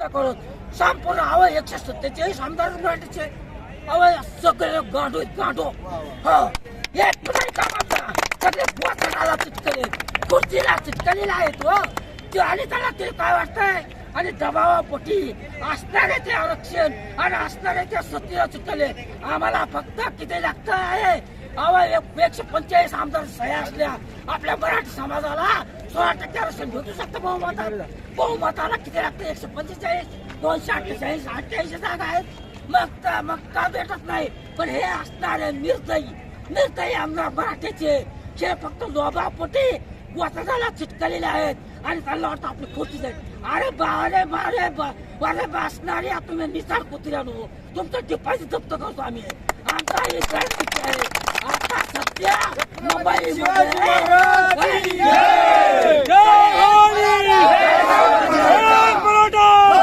व्यक्त करून संपूर्ण हवं 147 आमदार मराठीचे हवं सगळे गांडो हो एक नाही कामाचा सगळे पोटाला चिटकले खुर्चीला चिटकलेला आहे तो आणि त्याला ते काय वाटतंय आणि दबावापोटी असणारे ते आरक्षण आणि असणारे ते सत्तेला चिटकले आम्हाला फक्त किती लागत आहे 145 आमदार सह्या असल्या आपल्या मराठी समाजाला 16% आरक्षण भेटू शकतं बहुमताला किती लागतं 145 248 88 जागा आहेत मग का भेटत नाही पण हे असणारे निर्दयी आमदार मराठीचे हे फक्त लोभापोटी वाटाला चिटकलेले आहेत आणि त्यांना वाटतं आपली खोटी जाईल अरे असणारे तुम्ही निसार कुत्र्यानो तुमचं डिपॉझिट जप्त करतो आम्ही आमचा आहे आता सध्या मुंबईमध्ये